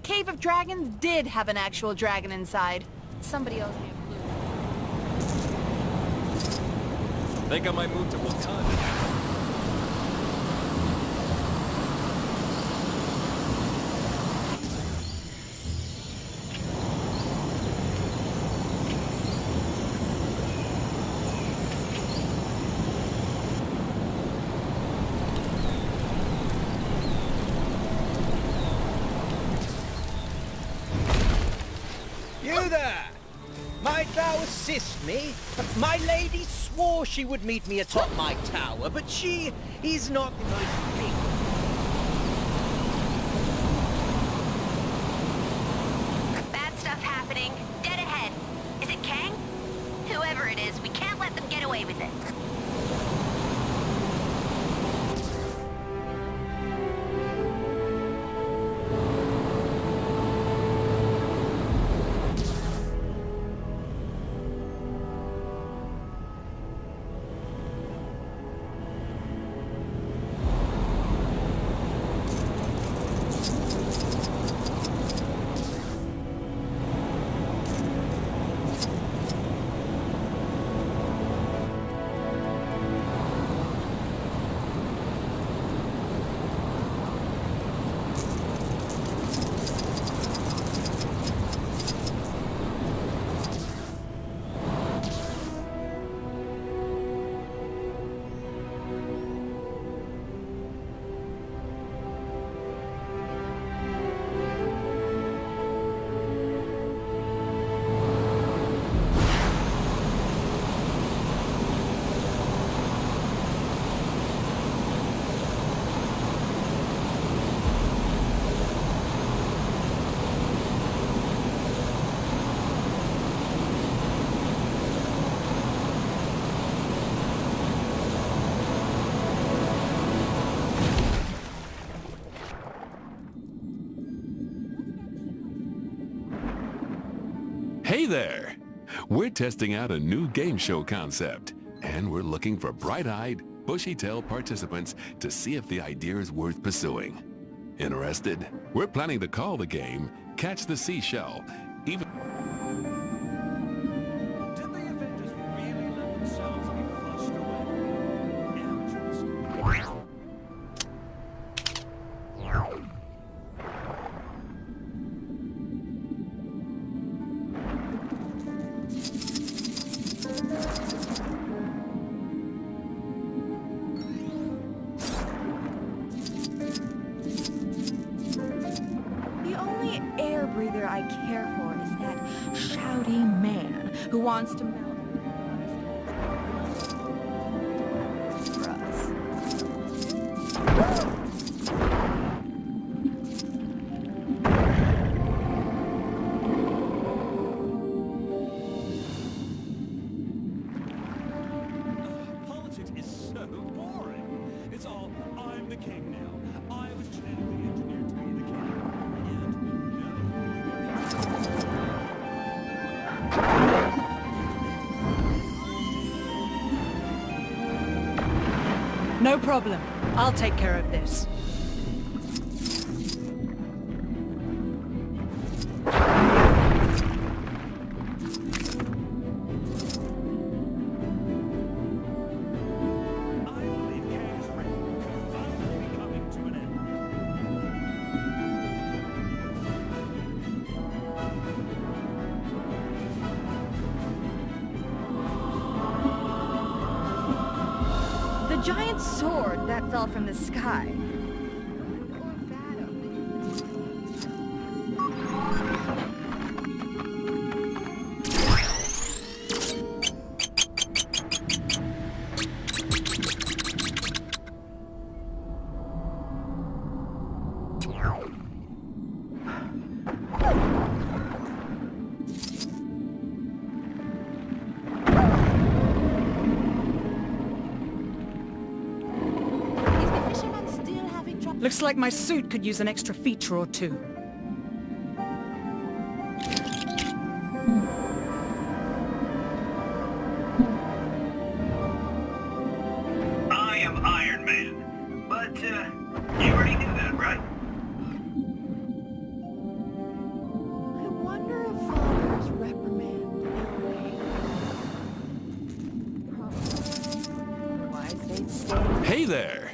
Cave of Dragons did have an actual dragon inside. Somebody owes me a clue. Think I might move to Wakanda now. You there! Might thou assist me? My lady swore she would meet me atop my tower, but she is not the most capable. Bad stuff happening. Dead ahead. Is it Kang? Whoever it is, we can't let them get away with it. Hey there! We're testing out a new game show concept, and we're looking for bright-eyed, bushy-tailed participants to see if the idea is worth pursuing. Interested? We're planning to call the game Catch the Seashell. Even Did the Avengers really let themselves be flushed away? Amateurs. The only air breather I care for is that shouty man who wants to melt for us. Politics is so boring. It's all, I'm the king now. I was genetically engineered to be the king. No problem. I'll take care of this. I believe Kang's reign could finally be coming to an end. The giant sword that fell from the sky. Looks like my suit could use an extra feature or two. I am Iron Man, but you already knew that, right? they'd stay. Hey there!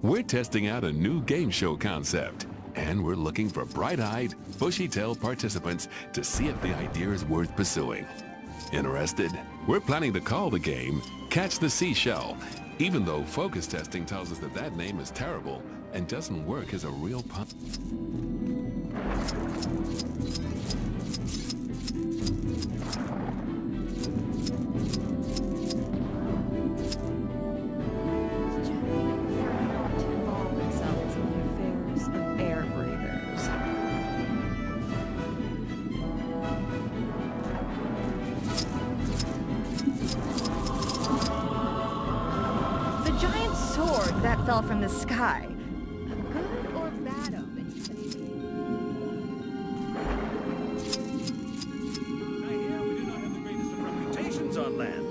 We're testing out a new game show concept, and we're looking for bright-eyed, bushy-tailed participants to see if the idea is worth pursuing. Interested? We're planning to call the game Catch the Seashell, even though focus testing tells us that that name is terrible and doesn't work as a real pun. That fell from the sky. A good or bad omen? I hear we do not have the greatest of reputations on land.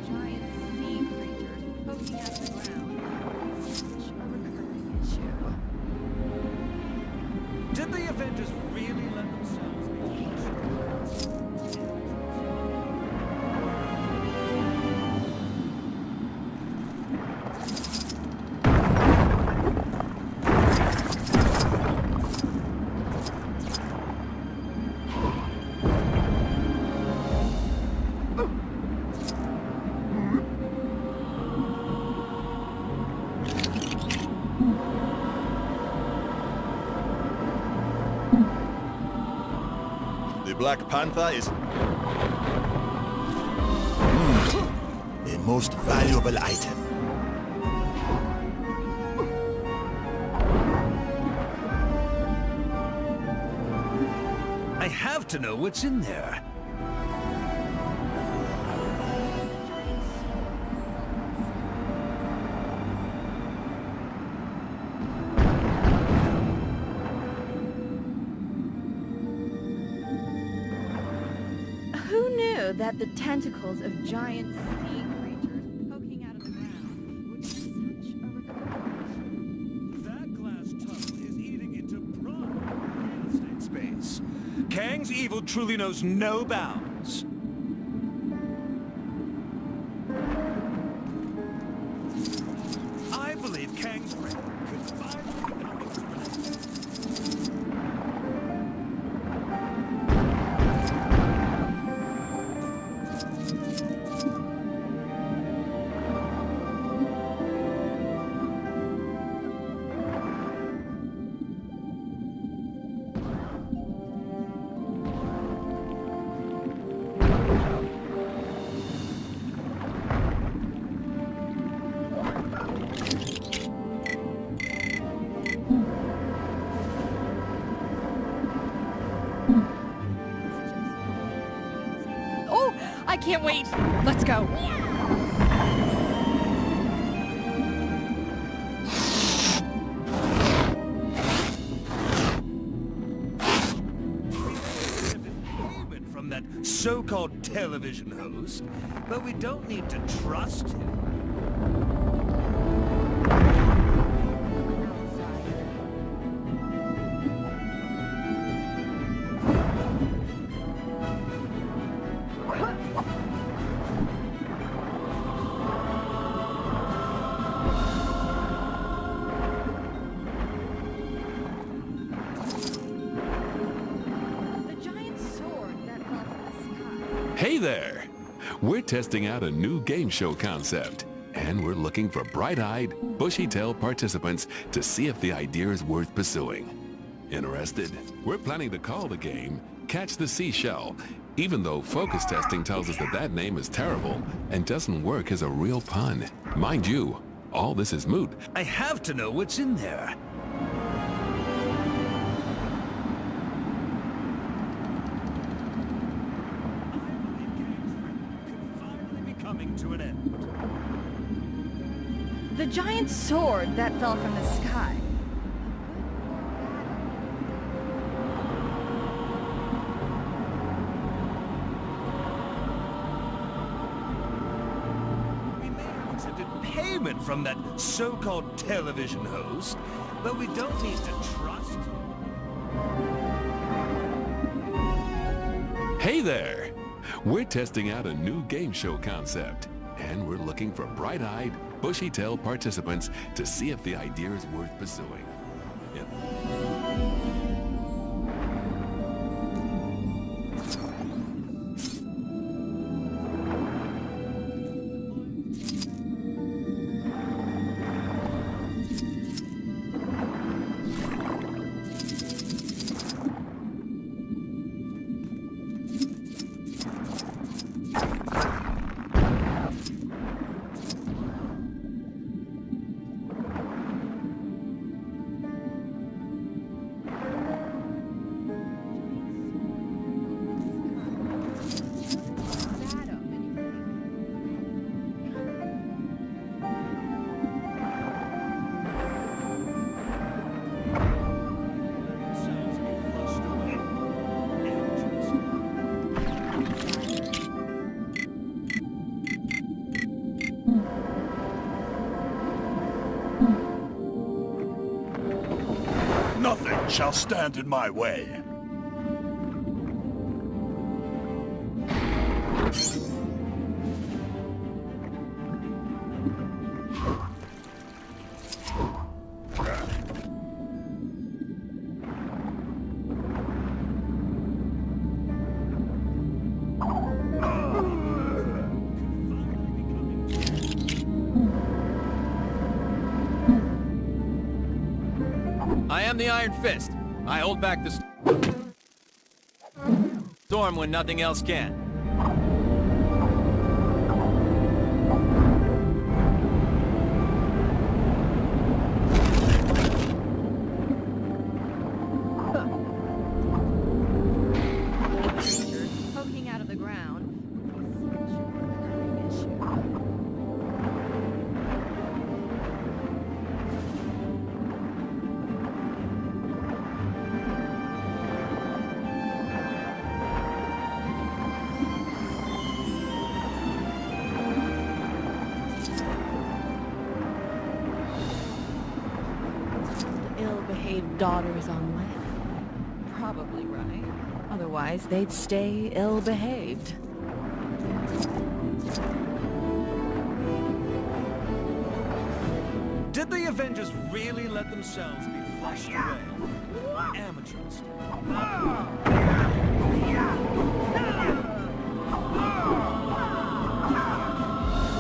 Giant sea creatures poking out of the ground. Such a recurring issue. Did the Avengers really let themselves be crushed? The Black Panther is a most valuable item. I have to know what's in there. Who knew that the tentacles of giant sea creatures poking out of the ground would be such a recurring issue? That glass tunnel is eating into prime real estate space. Kang's evil truly knows no bounds. I believe Kang's reign could finally come to an end. Oh, I can't wait. Let's go. Payment from that so-called television host, but we don't need to trust him. The giant sword that fell from the sky. Hey there! We're testing out a new game show concept, and we're looking for bright-eyed, bushy-tailed participants to see if the idea is worth pursuing. Interested? We're planning to call the game Catch the Seashell, even though focus testing tells us that that name is terrible and doesn't work as a real pun. Mind you, all this is moot. I have to know what's in there. Coming to an end. The giant sword that fell from the sky. We may have accepted payment from that so-called television host, but we don't need to trust him. Hey there! We're testing out a new game show concept, and we're looking for bright-eyed, bushy-tailed participants to see if the idea is worth pursuing. Cells be flushed away. Engines. Nothing shall stand in my way. I am the Iron Fist. I hold back the storm when nothing else can. Creatures poking out of the ground would be such a recurring issue. Ill-behaved daughters on land. Probably right. Otherwise, they'd stay ill-behaved. Did the Avengers really let themselves be flushed away? Amateurs.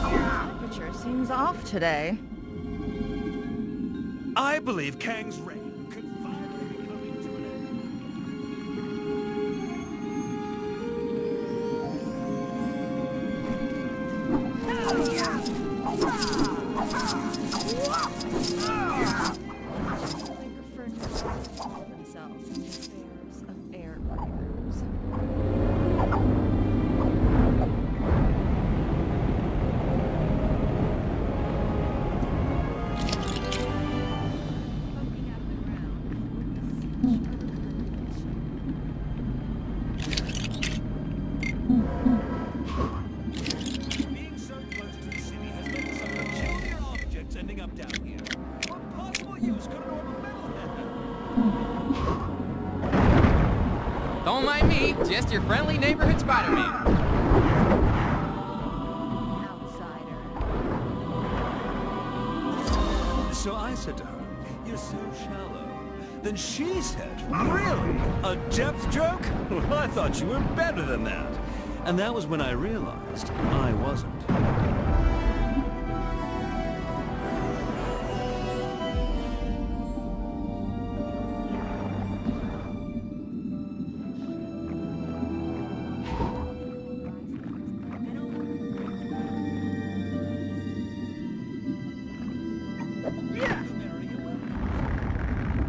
Temperature seems off today. I believe Kang's reign could finally be coming to an end. They prefer not to involve themselves in the affairs of air breathers. Poking out of the ground would be such a recurring issue. Being so close to the city has led to some peculiar objects ending up down here. What possible use could an orbital have? Don't mind me, just your friendly neighborhood Spider-Man. Outsider. So I said to her, "You're so shallow." Then she said, "Really? A depth joke? Well, I thought you were better than that." And that was when I realized I wasn't.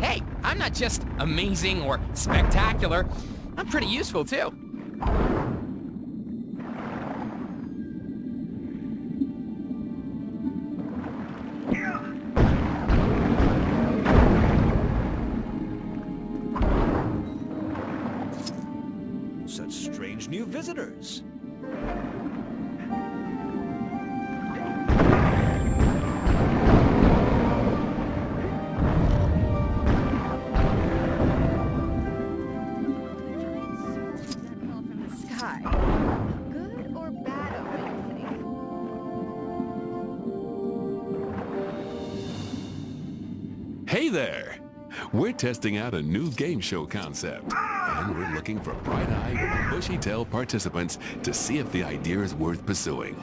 Hey, I'm not just amazing or spectacular. I'm pretty useful, too. Such strange new visitors. sky. Good or bad omen, you think? Hey there! We're testing out a new game show concept, and we're looking for bright-eyed, bushy-tailed participants to see if the idea is worth pursuing.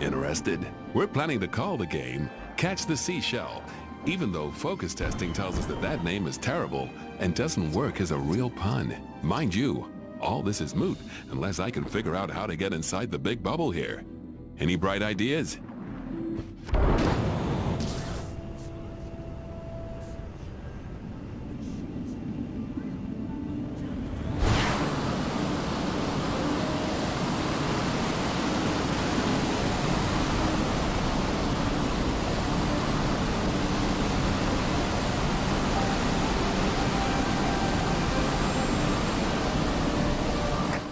Interested? We're planning to call the game Catch the Seashell, even though focus testing tells us that that name is terrible and doesn't work as a real pun. Mind you, all this is moot unless I can figure out how to get inside the big bubble here. Any bright ideas?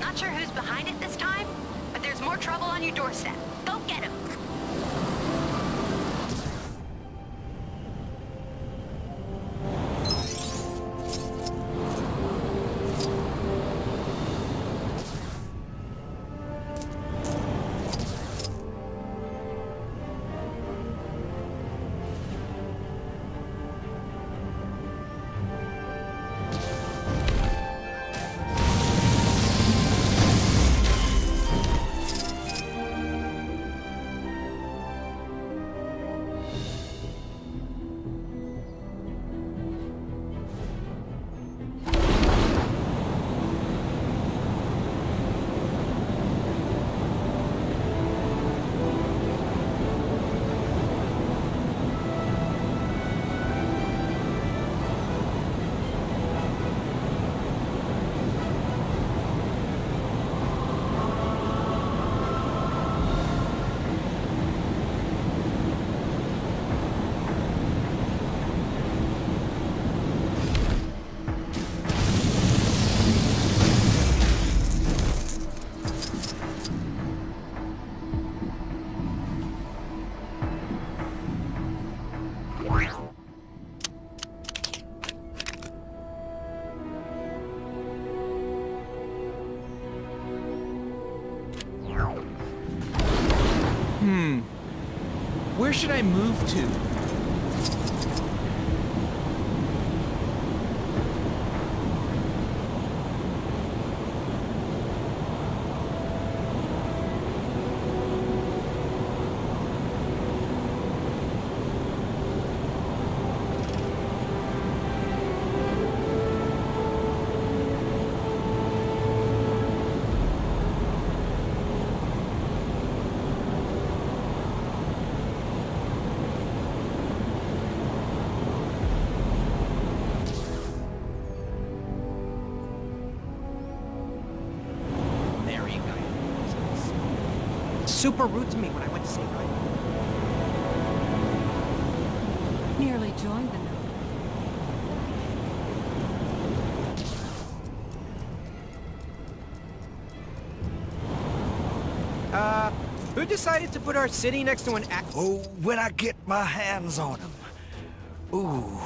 Not sure who's behind it this time, but there's more trouble on your doorstep. Go get him. Where should I move to? There you go. Super rude to me when I went to say hi. Nearly joined the number. Who decided to put our city next to an act? Oh, when I get my hands on him. Ooh.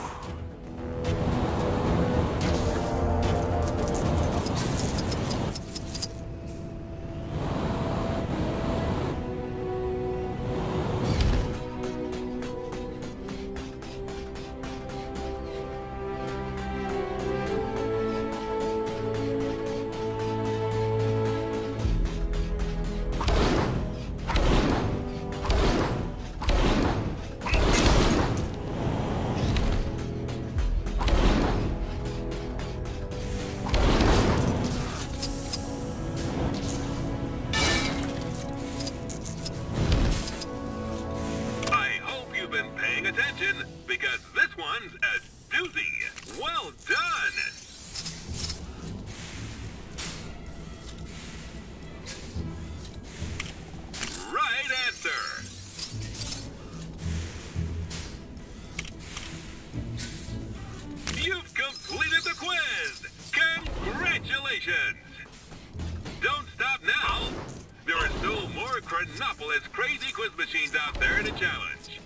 Attention, because this one's a doozy. Well done! Right answer. You've completed the quiz! Congratulations! Don't stop now! There are still more Chronopolis crazy quiz machines out there to challenge.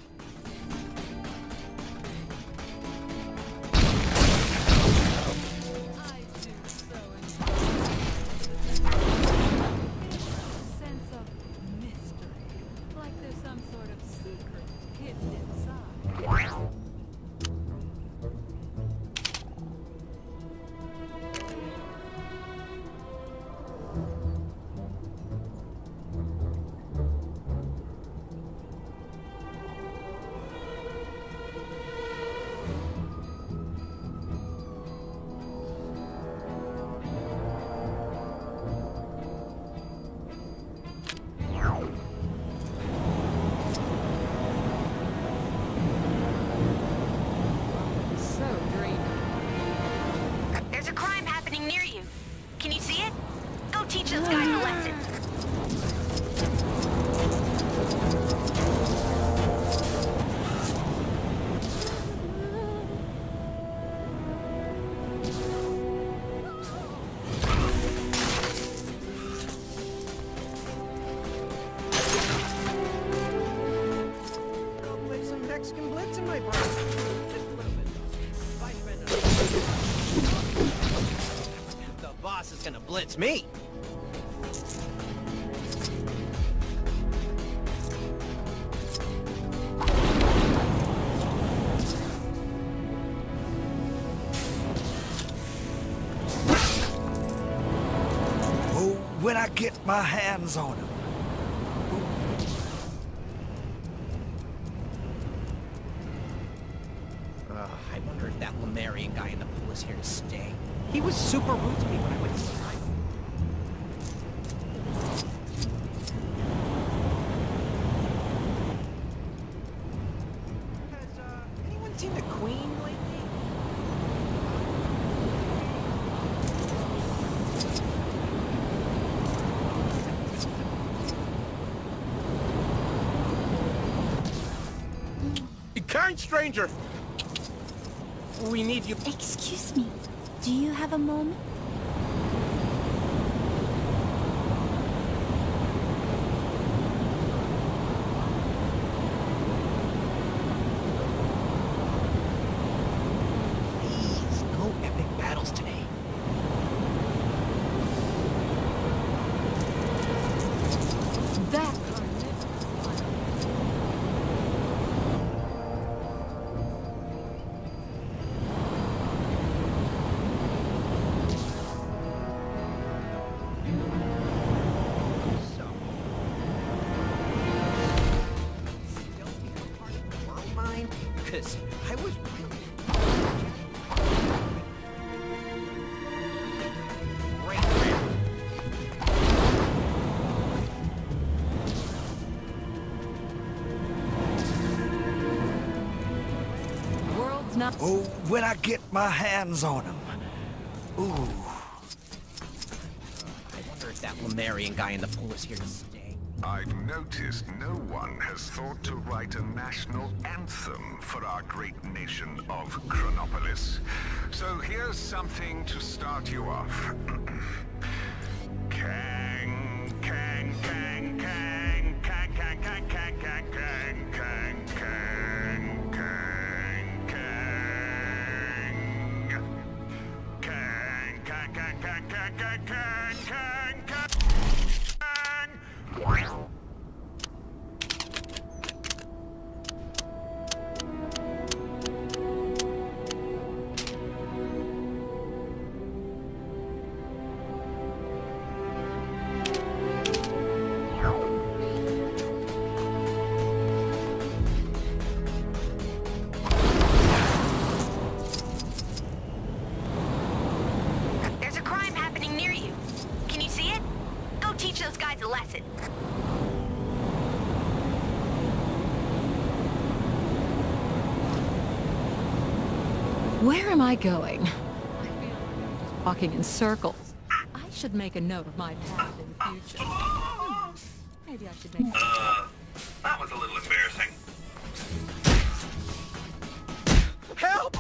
teach those guys a lesson. I'll play some Mexican Blitz in my brain. Just a little bit. If I spend the boss is gonna blitz me. Oh, when I get my hands on him. I wonder if that Lemurian guy in the pool is here to stay. He was super rude to me when I went to the ride. Has anyone seen the Queen lately? Kind stranger! We need you. Excuse me. Do you have a moment? Please, go epic battles today. That So. Still become part of the world mine? Because I was really... Great man. world's not... Oh, when I get my hands on him. Ooh. I wonder if that Lemurian guy in the pool is here to stay. I've noticed no one has thought to write a national anthem for our great nation of Chronopolis. So here's something to start you off. Kang, kang, kang, kang, kang, kang, kang, kang, kang, kang, kang, kang, kang, kang. Kang, kang, kang, kang, kang, kang, kang, kang, kang. There's a crime happening near you. Can you see it? Go teach those guys a lesson. Where am I going? I feel like I'm just walking in circles. I should make a note of my path in the future. Maybe I should make... That was a little embarrassing. Help!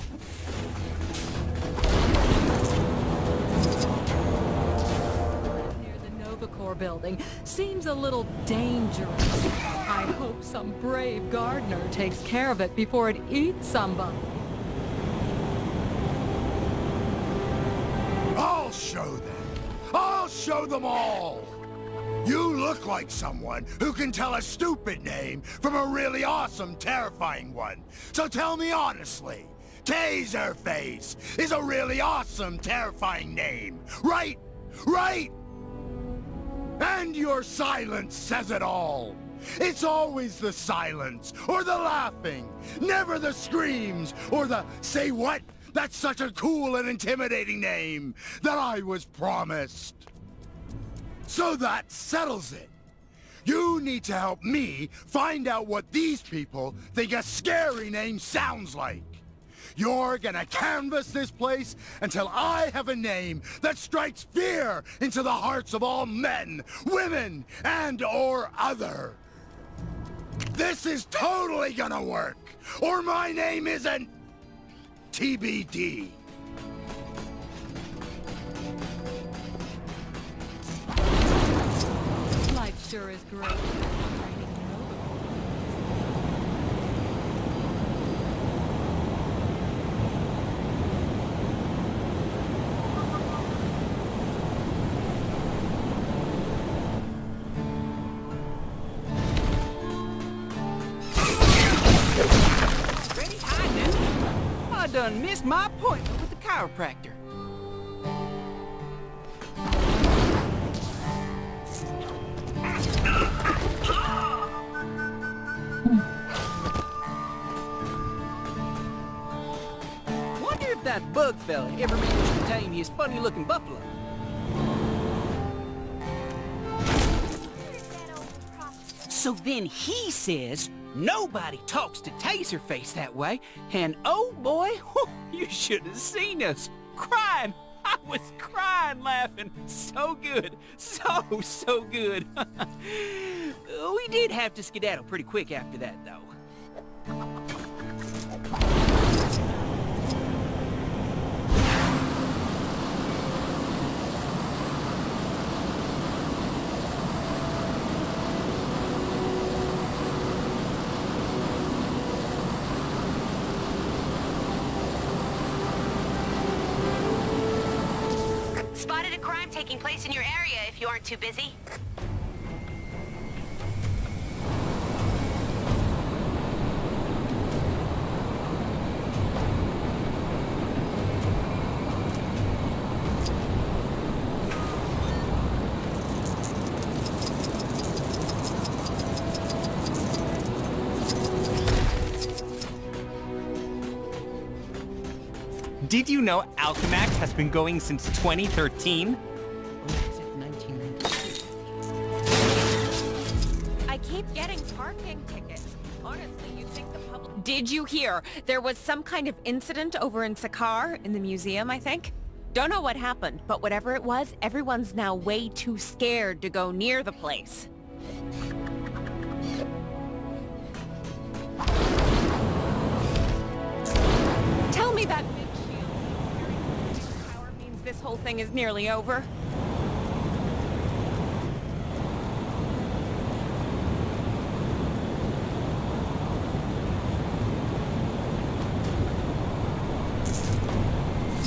near the Novacore building. Seems a little dangerous. I hope some brave gardener takes care of it before it eats somebody. I'll show them. I'll show them all. You look like someone who can tell a stupid name from a really awesome, terrifying one. So tell me honestly, Taserface is a really awesome, terrifying name. Right? Right? And your silence says it all. It's always the silence, or the laughing, never the screams, or the say what? That's such a cool and intimidating name that I was promised. So that settles it. You need to help me find out what these people think a scary name sounds like. You're gonna canvass this place until I have a name that strikes fear into the hearts of all men, women, and or other. This is totally gonna work, or my name isn't TBD. Life sure is great. I done missed my appointment with the chiropractor. Wonder if that bug fella ever managed to tame his funny-looking buffalo. So then he says, nobody talks to Taserface that way, and oh boy, you should have seen us crying. I was crying laughing. So good. So good. We did have to skedaddle pretty quick after that, though. Spotted a crime taking place in your area if you aren't too busy. Did you know Alchemax has been going since 2013? I keep getting parking tickets. Honestly, you think the public... Did you hear? There was some kind of incident over in Sakar, in the museum, I think. Don't know what happened, but whatever it was, everyone's now way too scared to go near the place. Tell me that big shield power means this whole thing is nearly over.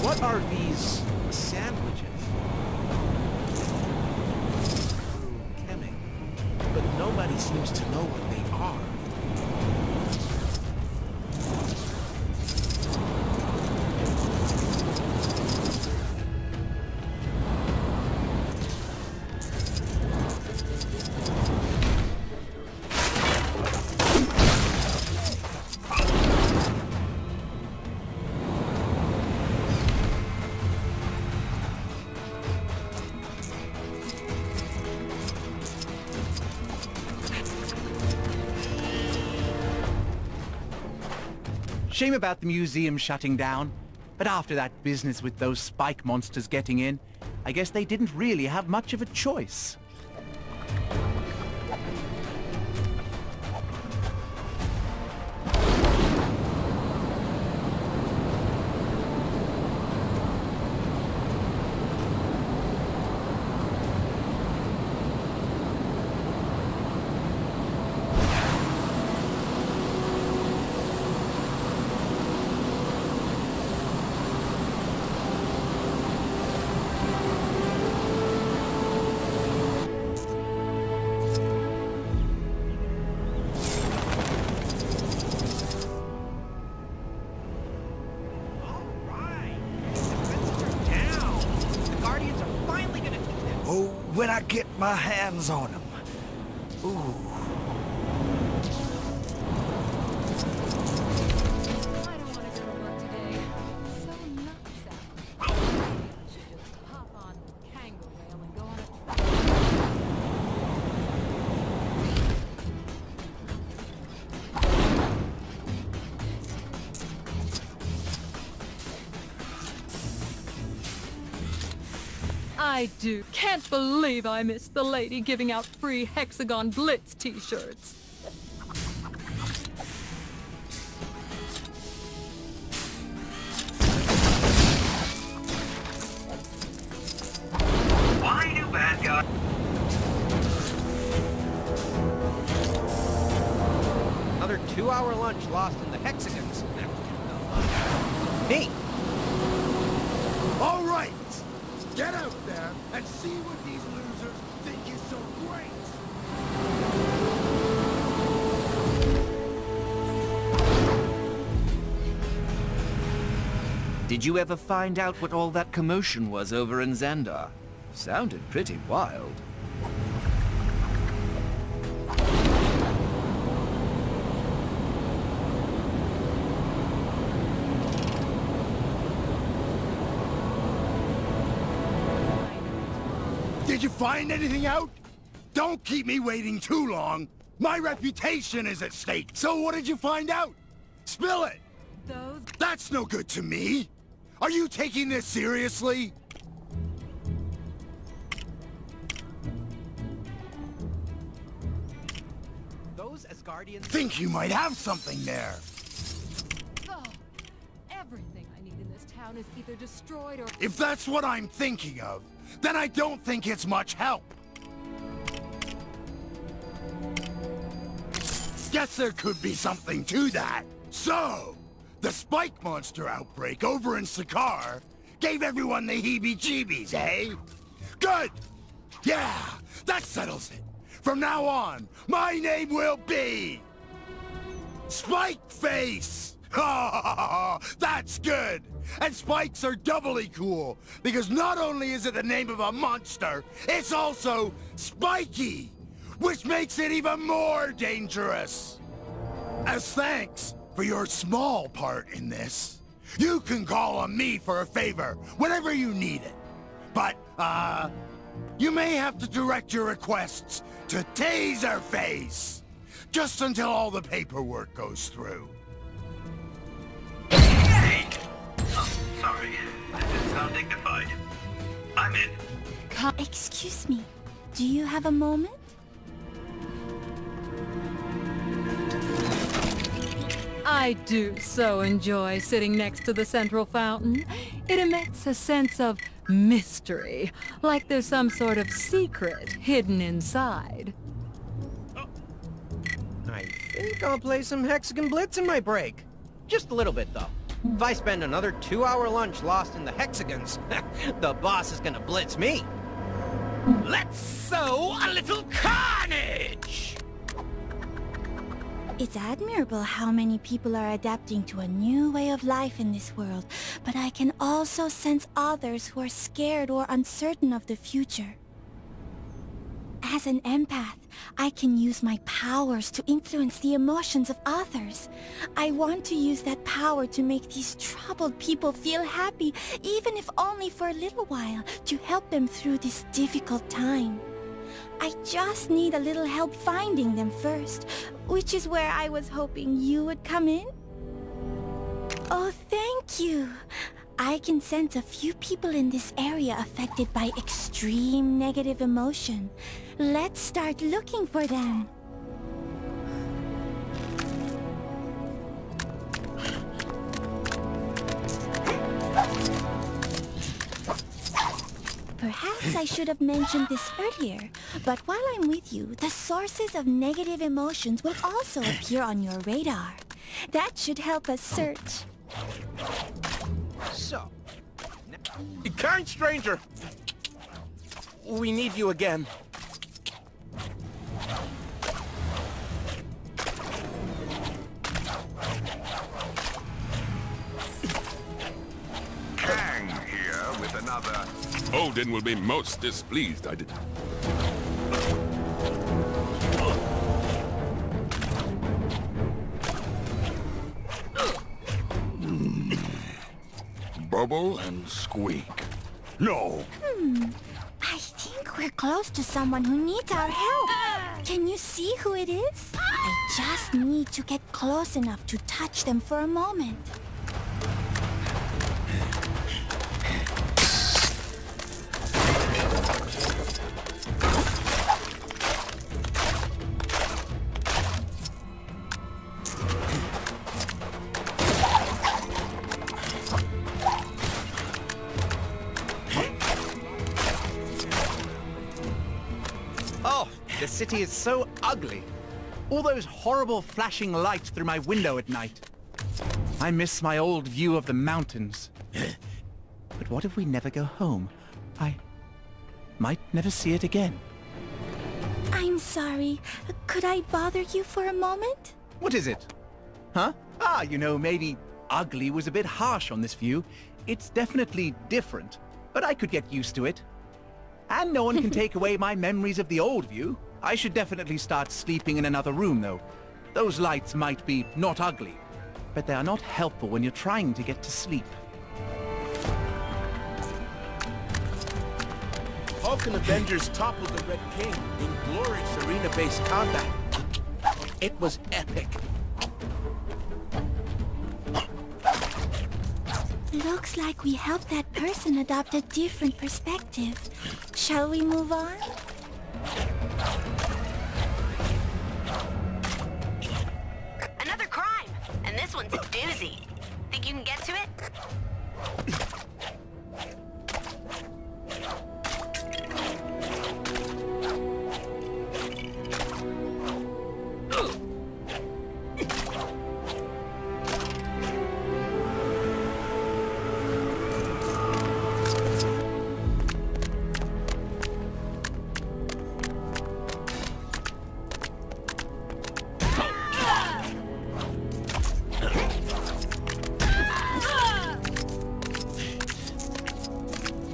What are these sandwiches? Kemming. But nobody seems to know what they are. Shame about the museum shutting down, but after that business with those spike monsters getting in, I guess they didn't really have much of a choice. When I get my hands on them. Ooh. I don't want to go to work today. So nuts out. I should just hop on Kangaroo Rail and go on it. I do. Can't believe I missed the lady giving out free Hexagon Blitz t-shirts. Why do bad guys... Another 2-hour lunch lost in the hexagons. Hey! All right! Get out there and see what these losers think is so great! Did you ever find out what all that commotion was over in Xandar? Sounded pretty wild. Did you find anything out? Don't keep me waiting too long. My reputation is at stake. So what did you find out? Spill it! That's no good to me. Are you taking this seriously? Those Asgardians... Think you might have something there. Oh, everything I need in this town is either destroyed or... If that's what I'm thinking of, then I don't think it's much help. Guess there could be something to that. So, the spike monster outbreak over in Sakaar gave everyone the heebie-jeebies, eh? Good! Yeah, that settles it. From now on, my name will be... Spike Face! Ha! That's good! And spikes are doubly cool, because not only is it the name of a monster, it's also spiky, which makes it even more dangerous. As thanks for your small part in this, you can call on me for a favor whenever you need it. But, you may have to direct your requests to Taserface, just until all the paperwork goes through. Hey! Oh, sorry. That didn't sound dignified. I'm in. Excuse me. Do you have a moment? I do so enjoy sitting next to the central fountain. It emits a sense of mystery, like there's some sort of secret hidden inside. I think I'll play some Hexagon Blitz in my break. Just a little bit, though. If I spend another 2-hour lunch lost in the hexagons, the boss is gonna blitz me. Let's sow a little carnage! It's admirable how many people are adapting to a new way of life in this world, but I can also sense others who are scared or uncertain of the future. As an empath, I can use my powers to influence the emotions of others. I want to use that power to make these troubled people feel happy, even if only for a little while, to help them through this difficult time. I just need a little help finding them first, which is where I was hoping you would come in. Oh, thank you. I can sense a few people in this area affected by extreme negative emotion. Let's start looking for them. Perhaps I should have mentioned this earlier, but while I'm with you, the sources of negative emotions will also appear on your radar. That should help us search. So, Kind stranger, we need you again. Kang here with another... Odin will be most displeased I did. Bubble and squeak. No. I think we're close to someone who needs our help. Can you see who it is? I just need to get close enough to touch them for a moment. Oh, the city is so ugly. All those horrible flashing lights through my window at night. I miss my old view of the mountains. But what if we never go home? I might never see it again. I'm sorry. Could I bother you for a moment? What is it? Huh? Ah, you know, maybe ugly was a bit harsh on this view. It's definitely different, but I could get used to it. And no one can take away my memories of the old view. I should definitely start sleeping in another room, though. Those lights might be not ugly, but they are not helpful when you're trying to get to sleep. Vulcan Avengers toppled the Red King in glorious arena-based combat. It was epic. Looks like we helped that person adopt a different perspective. Shall we move on? Another crime, and this one's a doozy. Think you can get to it?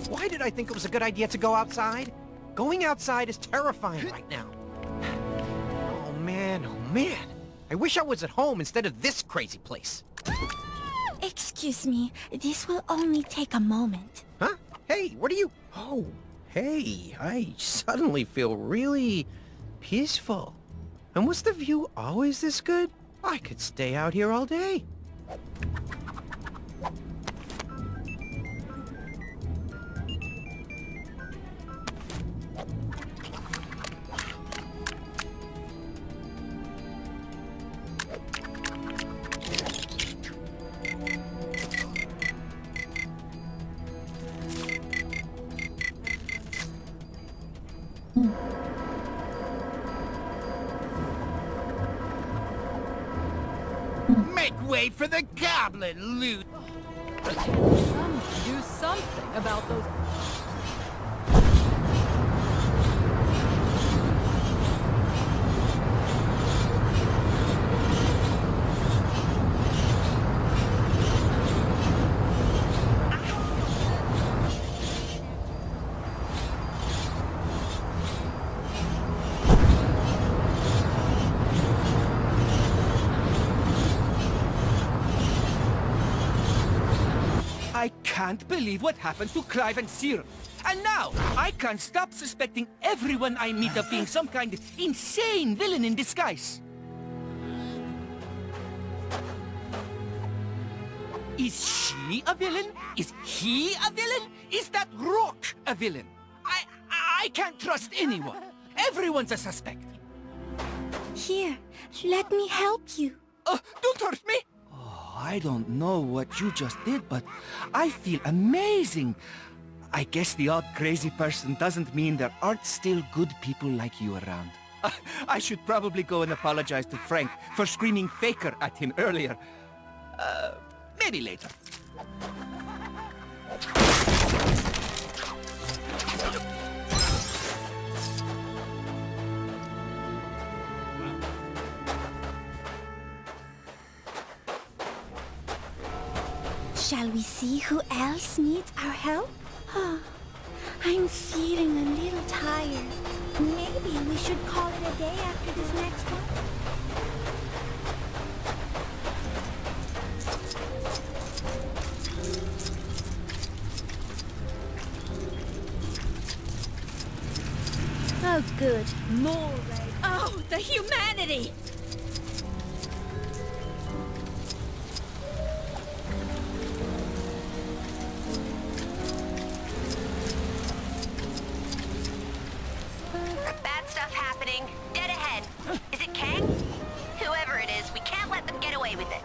Why did I think it was a good idea to go outside? Going outside is terrifying right now. Oh man, oh man. I wish I was at home instead of this crazy place. Excuse me, this will only take a moment. Huh? Hey, what are you... Oh, hey, I suddenly feel really peaceful. And was the view always this good? I could stay out here all day. Make way for the goblin loot! Someone do something about those... I can't believe what happened to Clive and Cyril. And now, I can't stop suspecting everyone I meet of being some kind of insane villain in disguise. Is she a villain? Is he a villain? Is that Rock a villain? I can't trust anyone. Everyone's a suspect. Here, let me help you. Don't hurt me! I don't know what you just did, but I feel amazing. I guess the odd crazy person doesn't mean there aren't still good people like you around. I should probably go and apologize to Frank for screaming faker at him earlier. Maybe later. Shall we see who else needs our help? I'm feeling a little tired. Maybe we should call it a day after this next one. Oh, good. More raid. Oh, the humanity! Bad stuff happening. Dead ahead. Is it Kang? Whoever it is, we can't let them get away with it.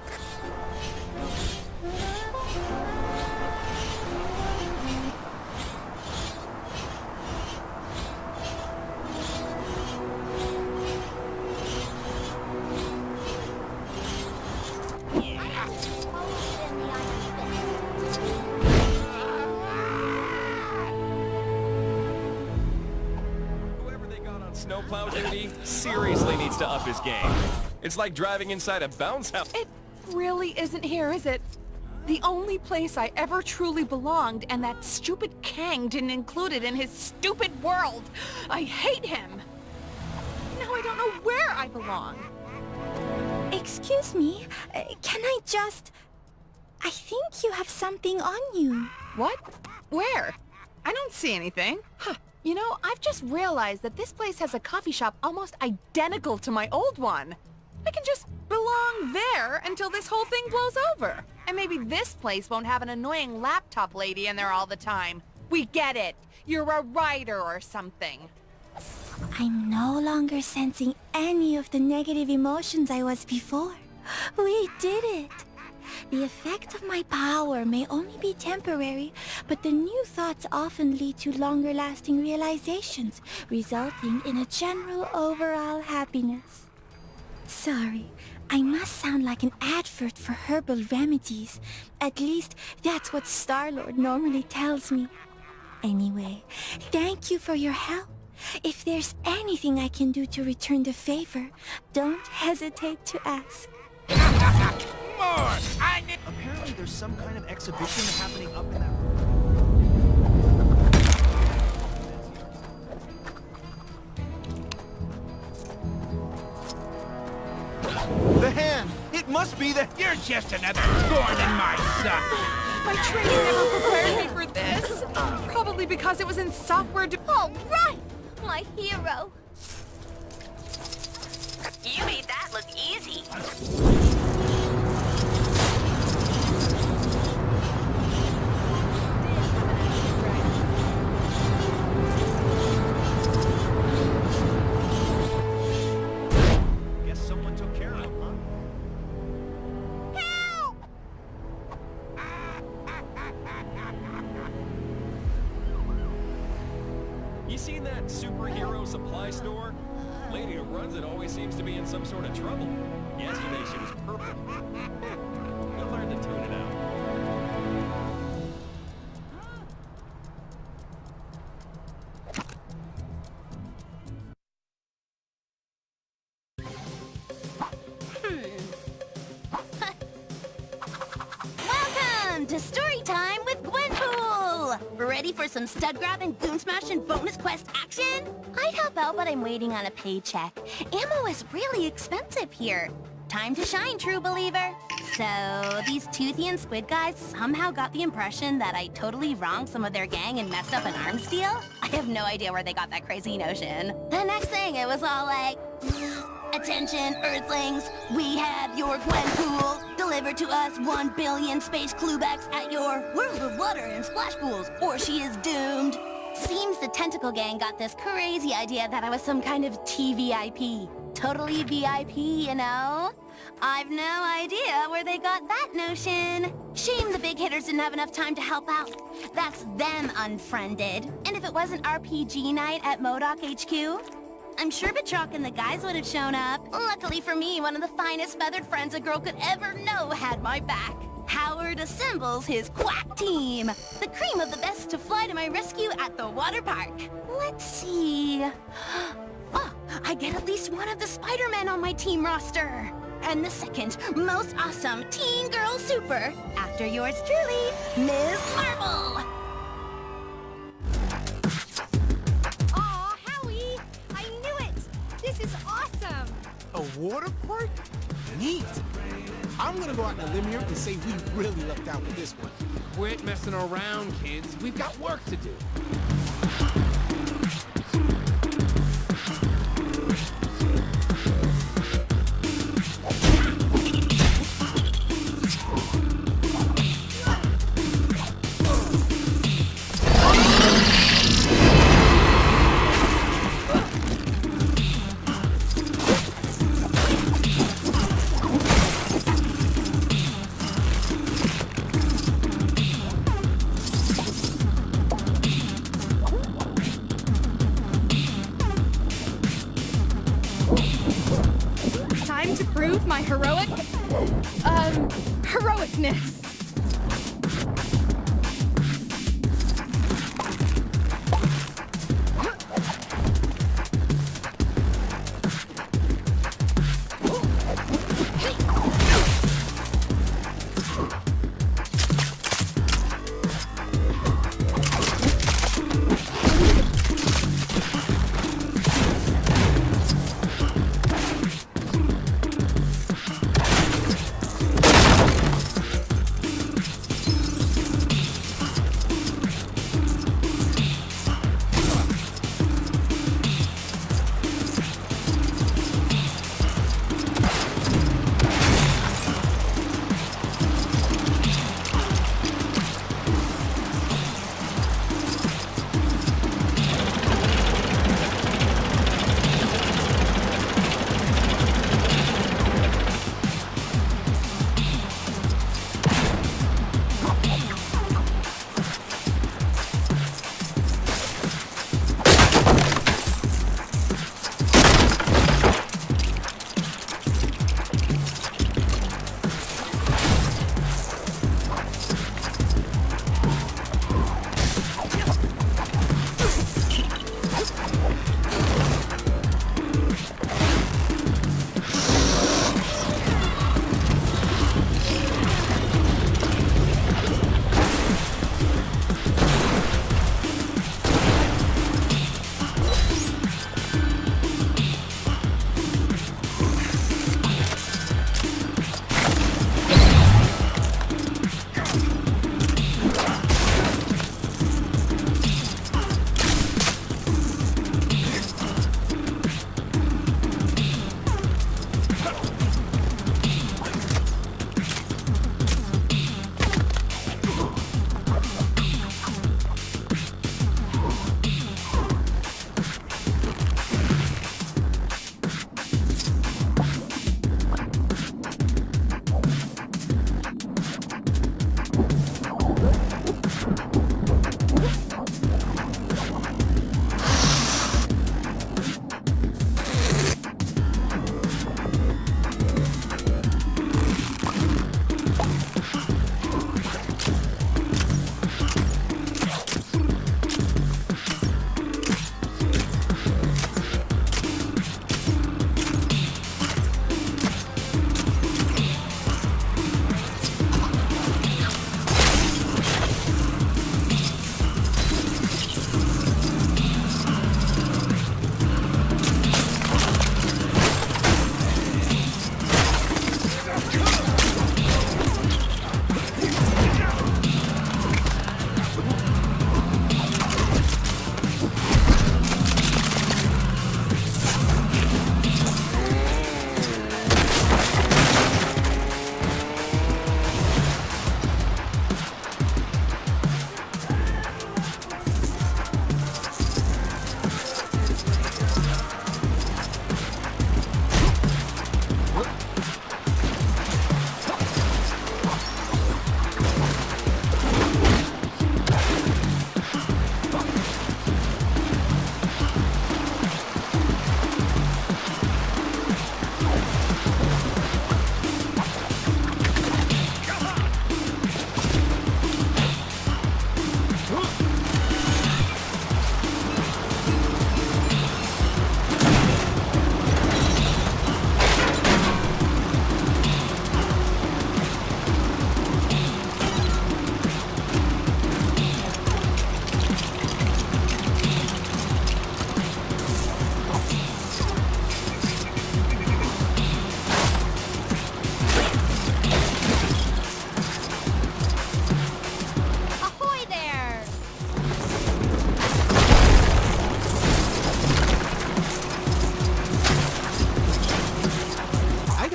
snowplow duty seriously needs to up his game. It's like driving inside a bounce house. It really isn't here, is it? The only place I ever truly belonged, and that stupid Kang didn't include it in his stupid world. I hate him. Now I don't know where I belong. Excuse me, can I just... I think you have something on you. What? Where? I don't see anything. Huh. You know, I've just realized that this place has a coffee shop almost identical to my old one. I can just belong there until this whole thing blows over. And maybe this place won't have an annoying laptop lady in there all the time. We get it. You're a writer or something. I'm no longer sensing any of the negative emotions I was before. We did it. The effect of my power may only be temporary, but the new thoughts often lead to longer-lasting realizations, resulting in a general overall happiness. Sorry, I must sound like an advert for herbal remedies. At least, that's what Star-Lord normally tells me. Anyway, thank you for your help. If there's anything I can do to return the favor, don't hesitate to ask. More! Apparently there's some kind of exhibition happening up in that room. The hand! It must be the... You're just another thorn in my side! My training never prepared me for this. Probably because it was in software All right! My hero. You made that look easy. Guess someone took care of him, huh? You seen that superhero supply store? Lady who runs it always seems to be in some sort of trouble. Yesterday she was purple. You'll learn to tune it out. Welcome to Storytime with Gwenpool! Ready for some stud-grabbing, goon-smashing bonus quest action? I'd help out, but I'm waiting on a paycheck. Ammo is really expensive here. Time to shine, true believer. So, these Toothy and Squid guys somehow got the impression that I totally wronged some of their gang and messed up an arms deal? I have no idea where they got that crazy notion. The next thing, it was all like... Attention, Earthlings! We have your Gwenpool! Delivered to us 1 billion space cluebacks at your World of Water and Splash Pools, or she is doomed! Seems the Tentacle Gang got this crazy idea that I was some kind of TVIP. Totally VIP, you know? I've no idea where they got that notion. Shame the big hitters didn't have enough time to help out. That's them unfriended. And if it wasn't RPG night at MODOK HQ, I'm sure Batroc and the guys would have shown up. Luckily for me, one of the finest feathered friends a girl could ever know had my back. Howard assembles his quack team. The cream of the best to fly to my rescue at the water park. Let's see... Oh, I get at least one of the Spider-Men on my team roster. And the second most awesome teen girl super. After yours truly, Ms. Marvel. Aw, Howie! I knew it! This is awesome! A water park? Neat! I'm gonna go out on a limb here and say we really lucked out with this one. Quit messing around, kids. We've got work to do. Time to prove my heroicness.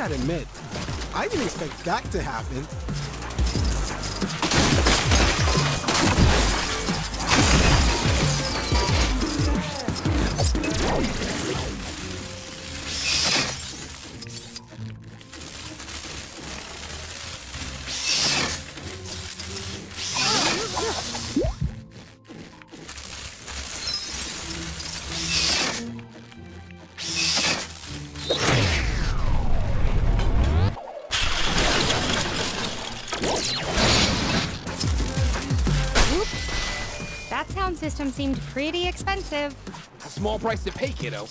gotta admit, I didn't expect that to happen. That sound system seemed pretty expensive. A small price to pay, kiddo.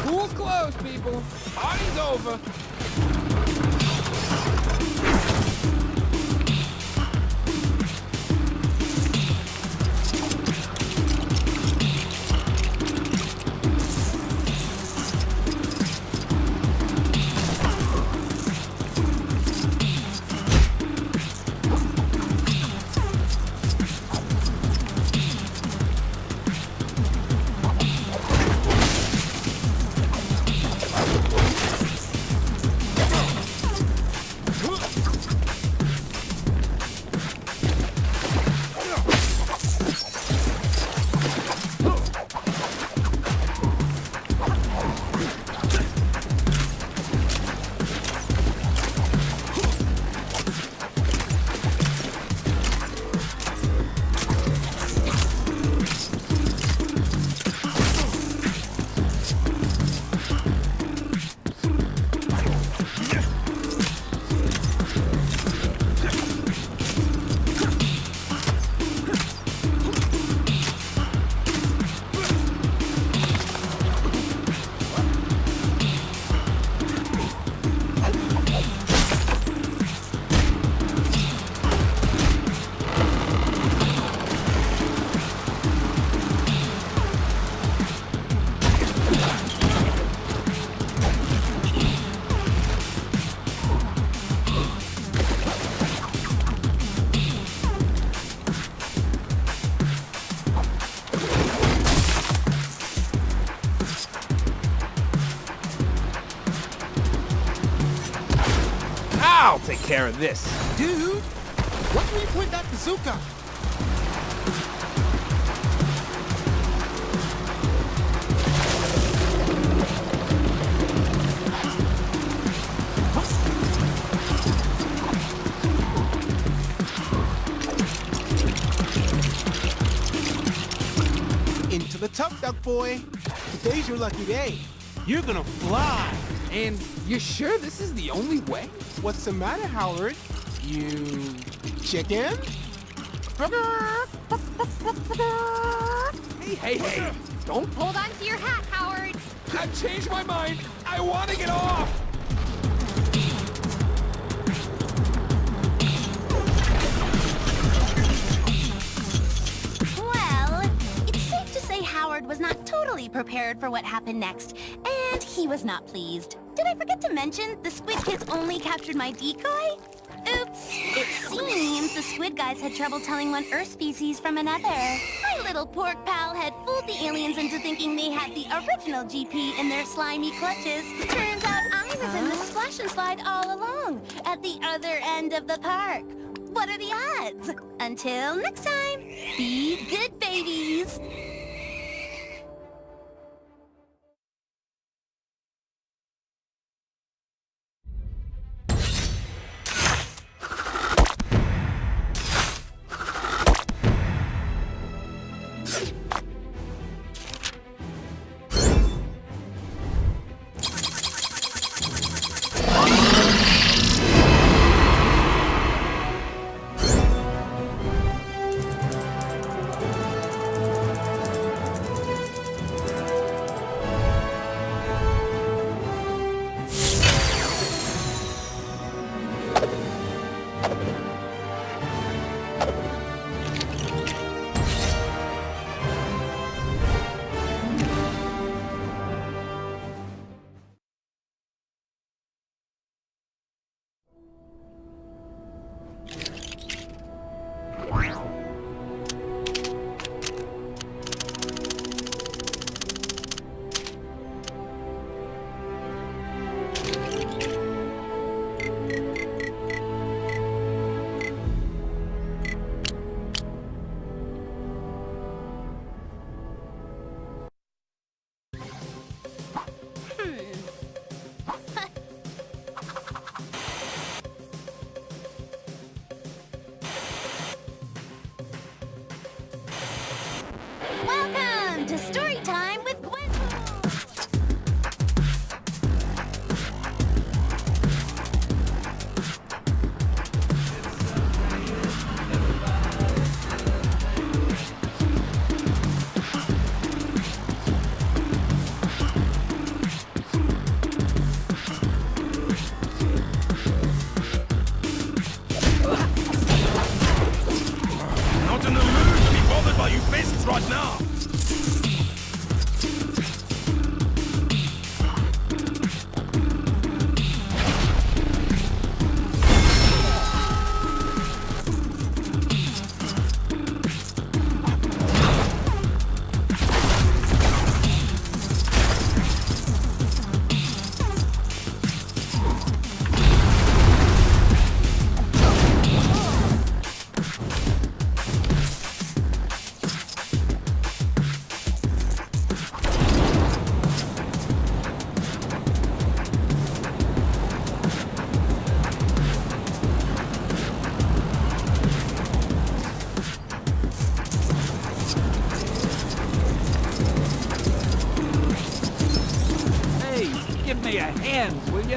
School's closed, people. Party's over. I'll take care of this. Dude, why can you point that bazooka? Into the tub, duck boy. Today's your lucky day. You're gonna fly. And you sure this is the only way? What's the matter, Howard? You chicken? Hey. Don't Hold on to your hat, Howard. I've changed my mind. I want to get off. Well, it's safe to say Howard was not totally prepared for what happened next, and he was not pleased. Did I forget to mention the Squid Kids only captured my decoy? Oops. It seems the Squid guys had trouble telling one Earth species from another. My little pork pal had fooled the aliens into thinking they had the original GP in their slimy clutches. Turns out I was in the splash and slide all along, at the other end of the park. What are the odds? Until next time, be good babies.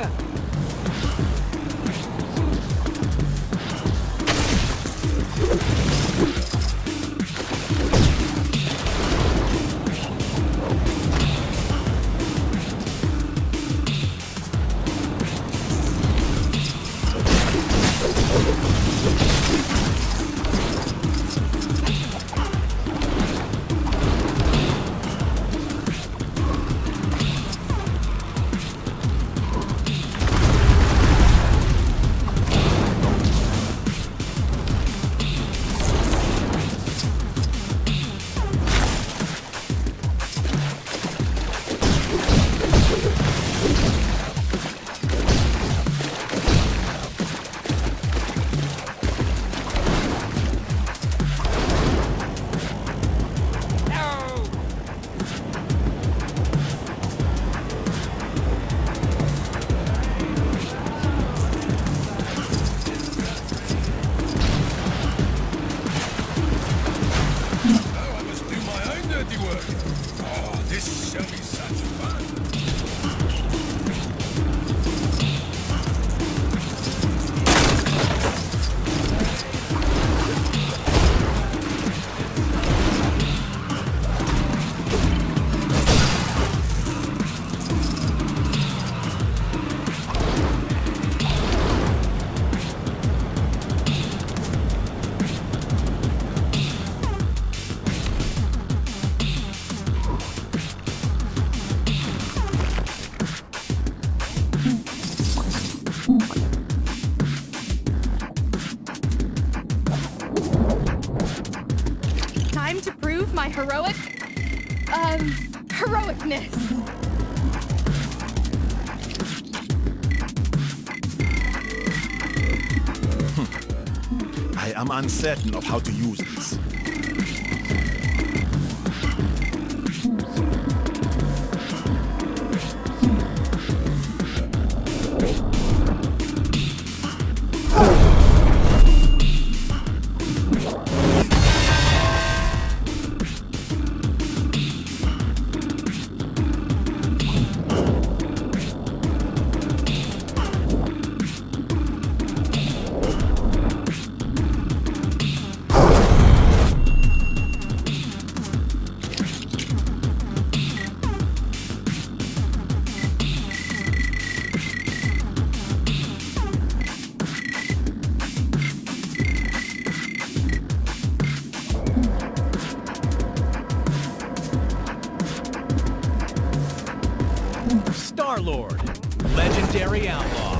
ya. Time to prove my heroicness. I am uncertain of how to use this. Star-Lord, legendary outlaw.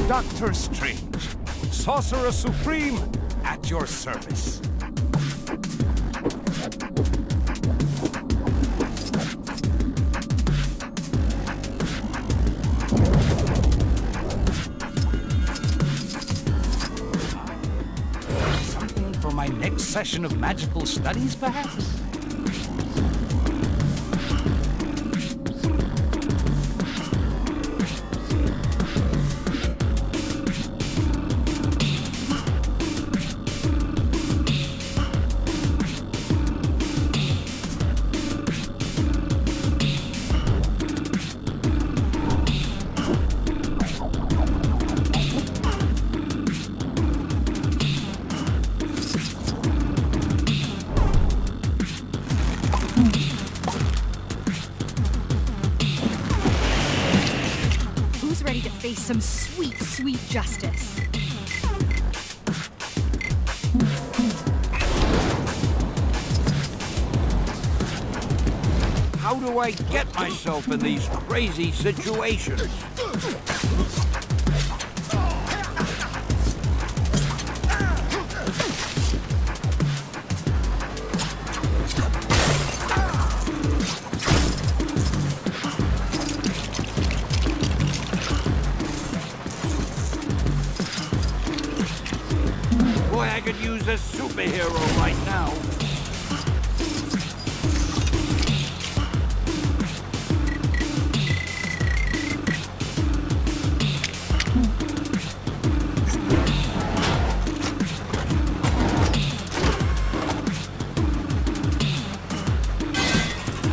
Doctor Strange, Sorcerer Supreme, at your service. Something for my next session of magical studies, perhaps? Ready to face some sweet, sweet justice. How do I get myself in these crazy situations? Boy, I could use a superhero right now.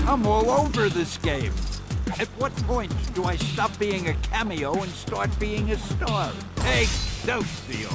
I'm all over this game. At what point do I stop being a cameo and start being a star? Excelsior!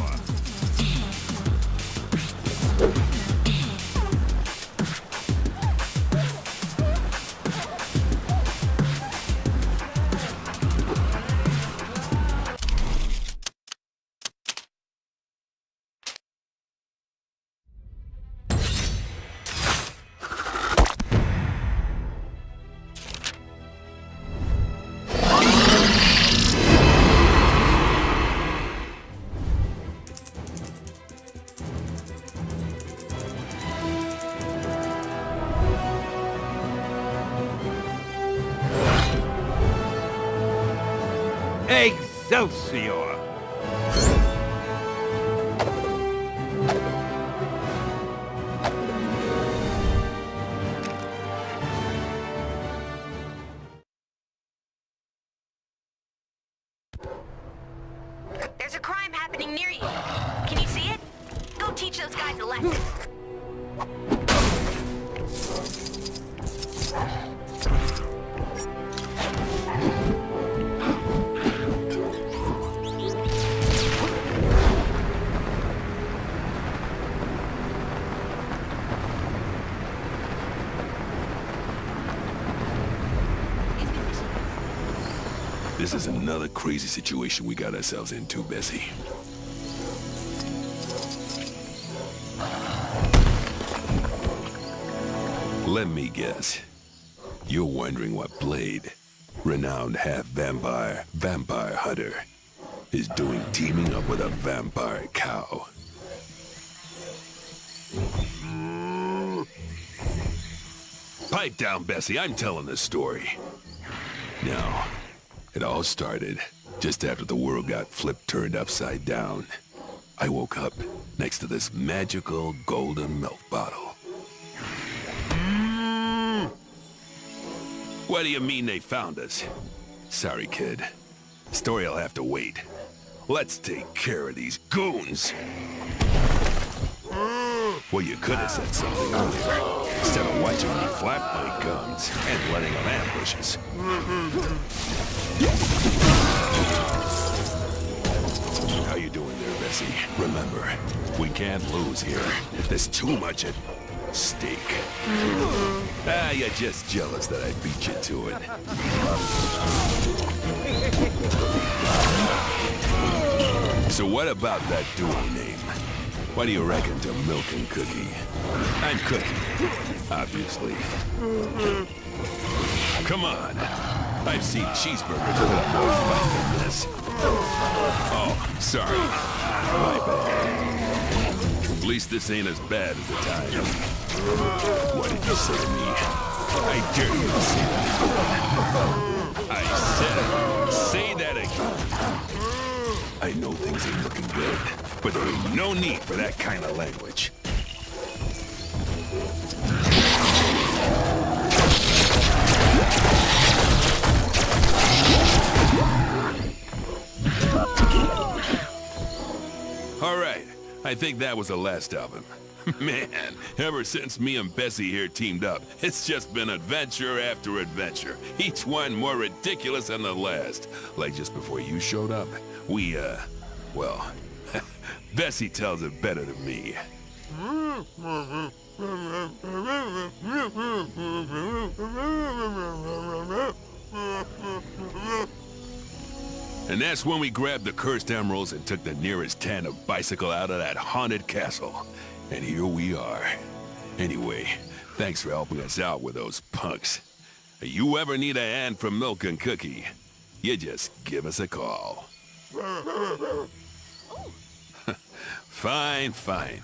Excelsior! There's a crime happening near you. Can you see it? Go teach those guys a lesson. This is another crazy situation we got ourselves into, Bessie. Let me guess. You're wondering what Blade, renowned half-vampire, vampire hunter, is doing teaming up with a vampire cow. Pipe down, Bessie. I'm telling the story. Now, it all started just after the world got turned upside down. I woke up next to this magical golden milk bottle. What do you mean they found us? Sorry, kid. Story'll have to wait. Let's take care of these goons. Well, you could have said something earlier, instead of watching me flap my gums and letting them ambush us. How you doing there, Bessie? Remember, we can't lose here. There's too much at stake. You're just jealous that I beat you to it. So what about that dual name? What do you reckon to Milk and Cookie? I'm Cookie, obviously. Come on. I've seen cheeseburgers put up more fight than this. Oh, sorry. My bad. At least this ain't as bad as the time. What did you say to me? I dare you to say that again. I said, say that again. I know things ain't looking good, but there ain't no need for that kind of language. All right, I think that was the last of him. Man, ever since me and Bessie here teamed up, it's just been adventure after adventure. Each one more ridiculous than the last. Like just before you showed up, we, well, Bessie tells it better than me. And that's when we grabbed the cursed emeralds and took the nearest tandem bicycle out of that haunted castle. And here we are. Anyway, thanks for helping us out with those punks. If you ever need a hand from Milk and Cookie, you just give us a call. Fine, fine.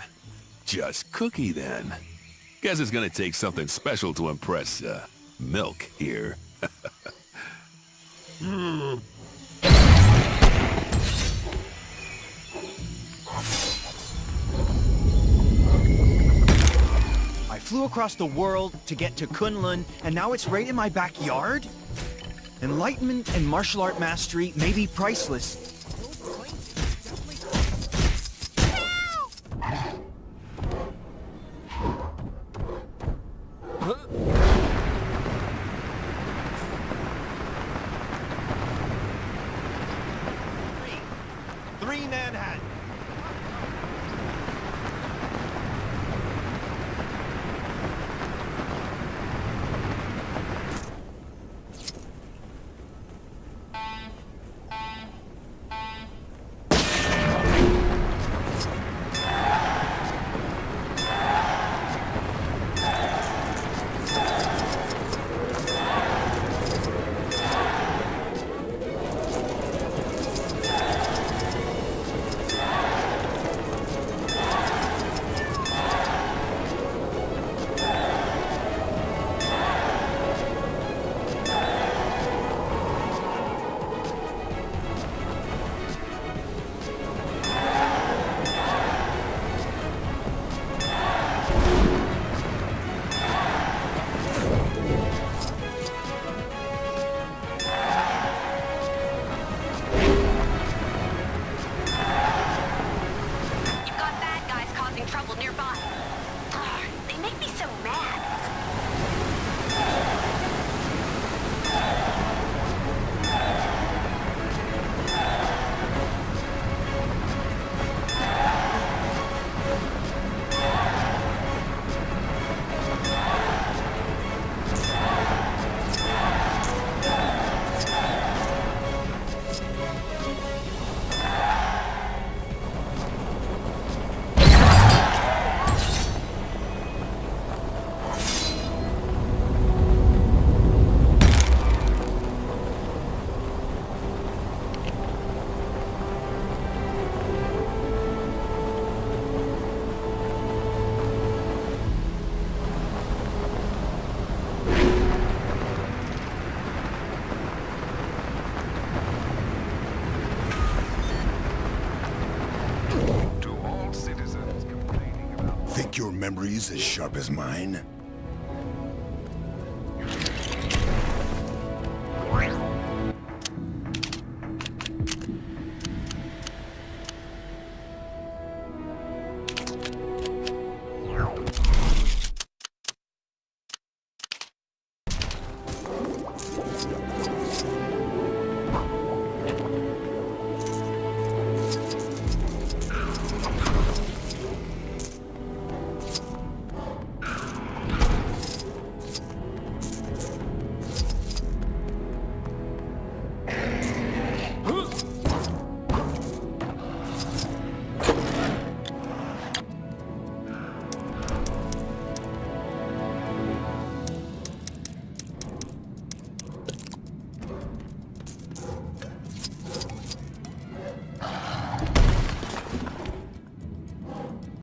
Just Cookie then. Guess it's gonna take something special to impress, Milk here. I flew across the world to get to Kunlun, and now it's right in my backyard? Enlightenment and martial art mastery may be priceless. Three Manhattan. Your memory's as sharp as mine?